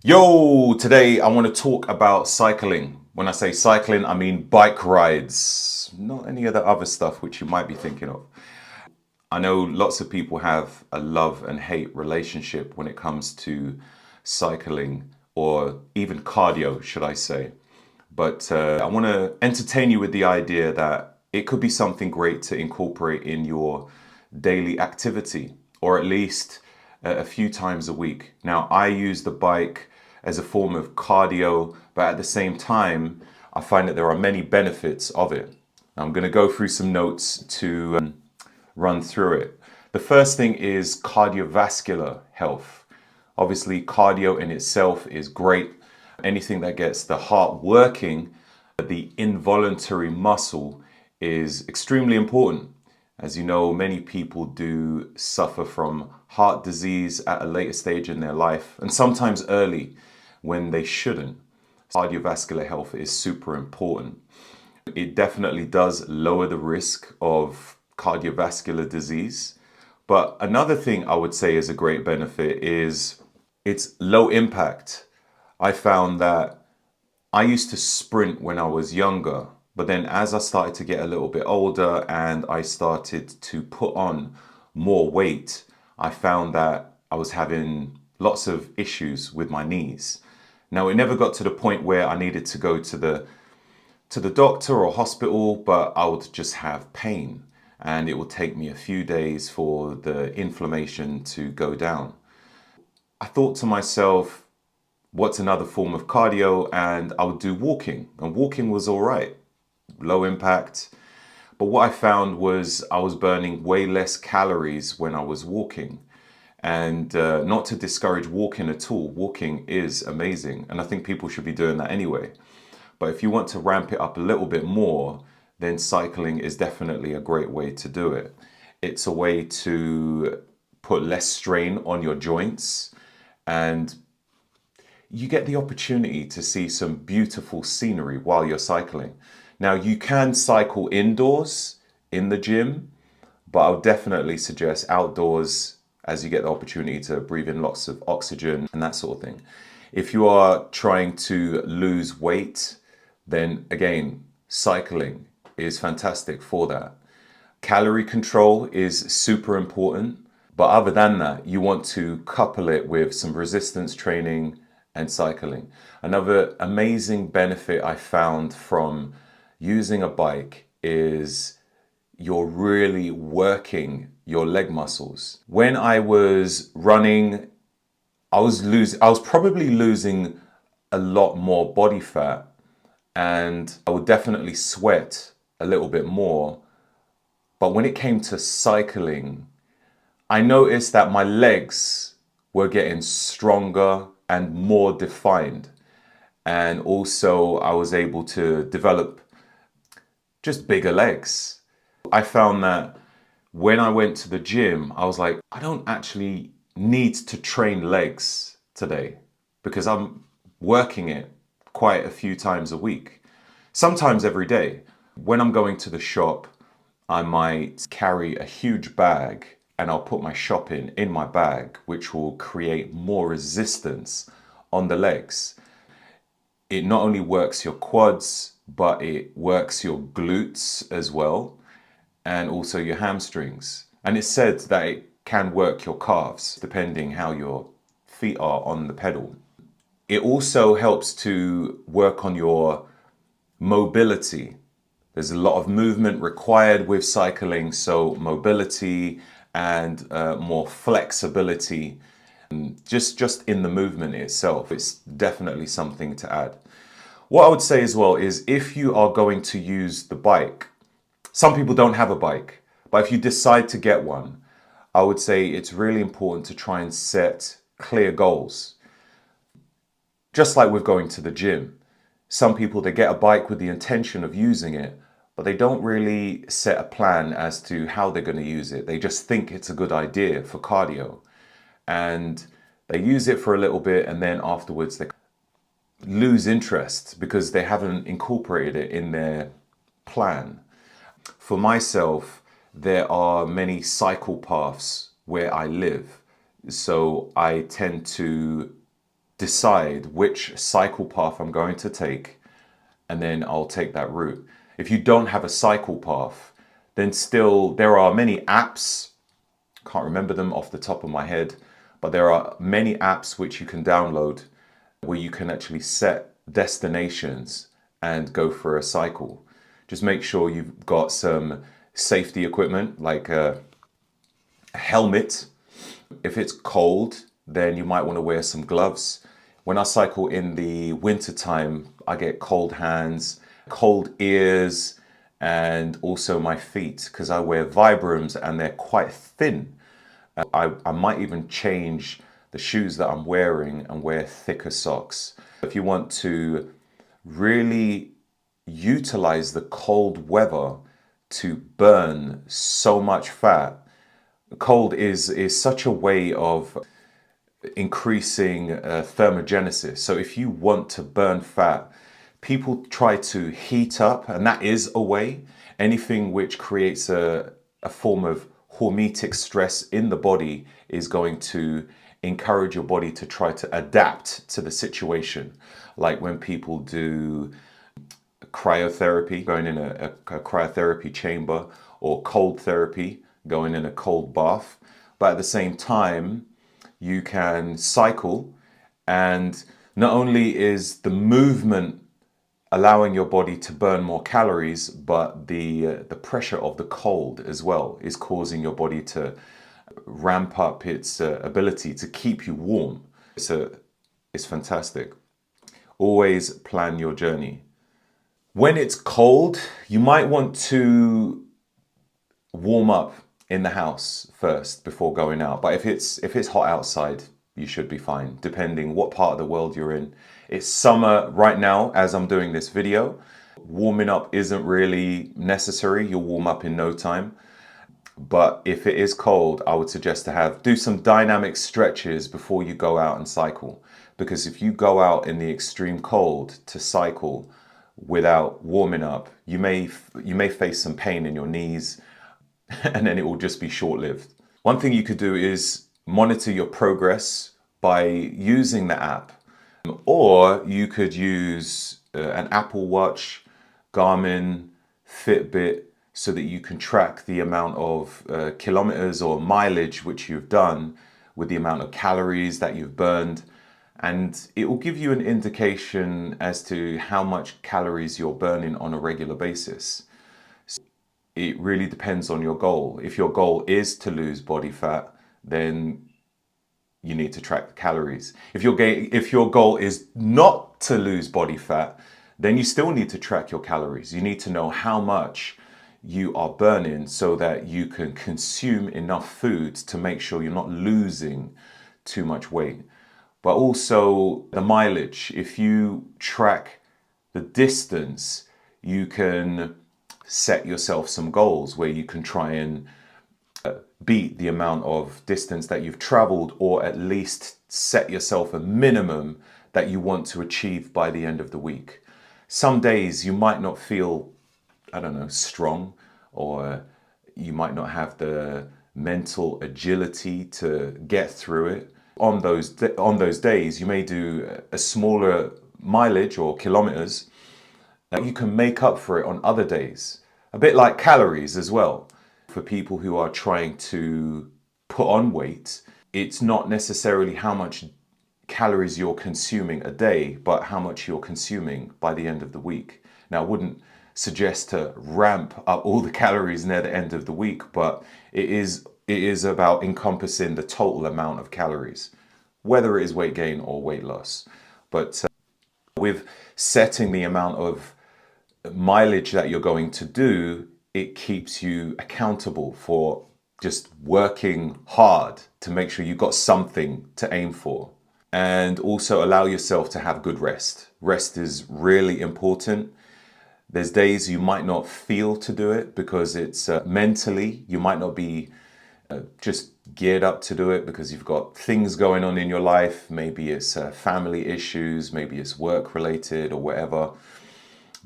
Yo, today I want to talk about cycling. When I say cycling, I mean bike rides, not any of the other stuff which you might be thinking of. I know lots of people have a love and hate relationship when it comes to cycling or even cardio, should I say. But I want to entertain you with the idea that it could be something great to incorporate in your daily activity, or at least a few times a week. Now, I use the bike as a form of cardio, but at the same time, I find that there are many benefits of it. I'm going to go through some notes to run through it. The first thing is cardiovascular health. Obviously, cardio in itself is great. Anything that gets the heart working, the involuntary muscle, is extremely important. As you know, many people do suffer from heart disease at a later stage in their life, and sometimes early when they shouldn't. Cardiovascular health is super important. It definitely does lower the risk of cardiovascular disease. But another thing I would say is a great benefit is it's low impact. I found that I used to sprint when I was younger, but then as I started to get a little bit older and I started to put on more weight, I found that I was having lots of issues with my knees. Now, it never got to the point where I needed to go to the doctor or hospital, but I would just have pain and it would take me a few days for the inflammation to go down. I thought to myself, what's another form of cardio? And I would do walking, and walking was all right, low impact. But what I found was I was burning way less calories when I was walking. And not to discourage walking at all, walking is amazing. And I think people should be doing that anyway. But if you want to ramp it up a little bit more, then cycling is definitely a great way to do it. It's a way to put less strain on your joints, and you get the opportunity to see some beautiful scenery while you're cycling. Now, you can cycle indoors in the gym, but I would definitely suggest outdoors as you get the opportunity to breathe in lots of oxygen and that sort of thing. If you are trying to lose weight, then again, cycling is fantastic for that. Calorie control is super important, but other than that, you want to couple it with some resistance training and cycling. Another amazing benefit I found from using a bike is you're really working your leg muscles. When I was running, I was probably losing a lot more body fat, and I would definitely sweat a little bit more. But when it came to cycling, I noticed that my legs were getting stronger and more defined. And also I was able to develop just bigger legs. I found that when I went to the gym, I was like, I don't actually need to train legs today because I'm working it quite a few times a week, sometimes every day. When I'm going to the shop, I might carry a huge bag and I'll put my shopping in my bag, which will create more resistance on the legs. It not only works your quads, but it works your glutes as well, and also your hamstrings. And it's said that it can work your calves, depending how your feet are on the pedal. It also helps to work on your mobility. There's a lot of movement required with cycling, so mobility and more flexibility, just in the movement itself, it's definitely something to add. What I would say as well is if you are going to use the bike, some people don't have a bike, but if you decide to get one, I would say it's really important to try and set clear goals. Just like with going to the gym, some people, they get a bike with the intention of using it, but they don't really set a plan as to how they're going to use it. They just think it's a good idea for cardio, and they use it for a little bit, and then afterwards they lose interest because they haven't incorporated it in their plan. For myself, there are many cycle paths where I live, so I tend to decide which cycle path I'm going to take, and then I'll take that route. If you don't have a cycle path, then still there are many apps, can't remember them off the top of my head, but there are many apps which you can download where you can actually set destinations and go for a cycle. Just make sure you've got some safety equipment like a helmet. If it's cold, then you might want to wear some gloves. When I cycle in the winter time, I get cold hands, cold ears, and also my feet because I wear Vibrams and they're quite thin. I might even change the shoes that I'm wearing and wear thicker socks. If you want to really utilize the cold weather to burn so much fat, cold is such a way of increasing thermogenesis. So if you want to burn fat, people try to heat up, and that is a way. Anything which creates a form of hormetic stress in the body is going to encourage your body to try to adapt to the situation. Like when people do cryotherapy, going in a cryotherapy chamber, or cold therapy, going in a cold bath. But at the same time, you can cycle, and not only is the movement allowing your body to burn more calories, but the pressure of the cold as well is causing your body to ramp up its ability to keep you warm. It's fantastic. Always plan your journey. When it's cold, you might want to warm up in the house first before going out. But if it's hot outside, you should be fine, depending what part of the world you're in. It's summer right now as I'm doing this video. Warming up isn't really necessary. You'll warm up in no time. But if it is cold, I would suggest to do some dynamic stretches before you go out and cycle. Because if you go out in the extreme cold to cycle without warming up, you may face some pain in your knees, and then it will just be short-lived. One thing you could do is monitor your progress by using the app, or you could use an Apple Watch, Garmin, Fitbit, so that you can track the amount of kilometers or mileage which you've done with the amount of calories that you've burned. And it will give you an indication as to how much calories you're burning on a regular basis. It really depends on your goal. If your goal is to lose body fat, then you need to track the calories. If your goal is not to lose body fat, then you still need to track your calories. You need to know how much you are burning so that you can consume enough food to make sure you're not losing too much weight. But also the mileage. If you track the distance, you can set yourself some goals where you can try and beat the amount of distance that you've traveled, or at least set yourself a minimum that you want to achieve by the end of the week. Some days you might not feel, I don't know, strong, or you might not have the mental agility to get through it. On those days, you may do a smaller mileage or kilometers. You can make up for it on other days. A bit like calories as well. For people who are trying to put on weight, it's not necessarily how much calories you're consuming a day, but how much you're consuming by the end of the week. Now, I wouldn't suggest to ramp up all the calories near the end of the week, but it is about encompassing the total amount of calories, whether it is weight gain or weight loss. But with setting the amount of mileage that you're going to do, it keeps you accountable for just working hard to make sure you've got something to aim for. And also allow yourself to have good rest. Rest is really important. There's days you might not feel to do it because it's mentally, you might not be just geared up to do it because you've got things going on in your life. Maybe it's family issues, maybe it's work related or whatever.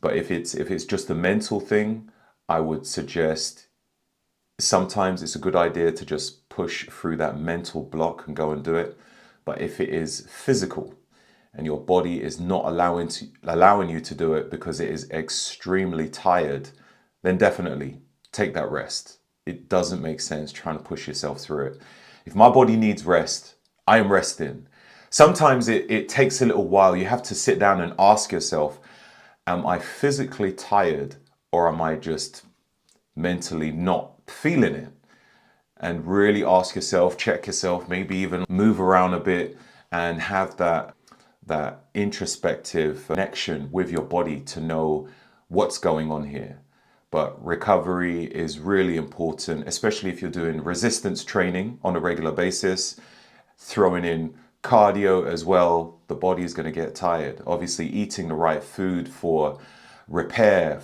But if it's just a mental thing, I would suggest sometimes it's a good idea to just push through that mental block and go and do it. But if it is physical, and your body is not allowing you to do it because it is extremely tired, then definitely take that rest. It doesn't make sense trying to push yourself through it. If my body needs rest, I am resting. Sometimes it takes a little while. You have to sit down and ask yourself, am I physically tired, or am I just mentally not feeling it? And really ask yourself, check yourself, maybe even move around a bit and have that introspective connection with your body to know what's going on here. But recovery is really important, especially if you're doing resistance training on a regular basis, throwing in cardio as well. The body is going to get tired. Obviously, eating the right food for repair,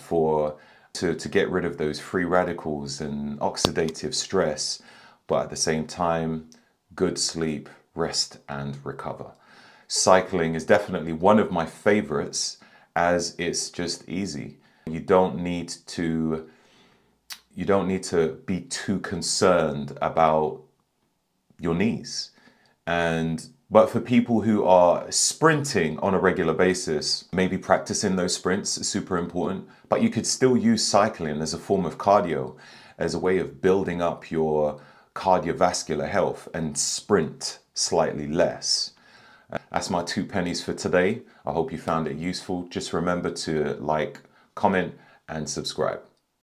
to get rid of those free radicals and oxidative stress, but at the same time, good sleep, rest, and recover. Cycling is definitely one of my favorites, as it's just easy. You don't need to be too concerned about your knees. But for people who are sprinting on a regular basis, maybe practicing those sprints is super important, but you could still use cycling as a form of cardio, as a way of building up your cardiovascular health, and sprint slightly less. That's my 2 pennies for today. I hope you found it useful. Just remember to like, comment, and subscribe.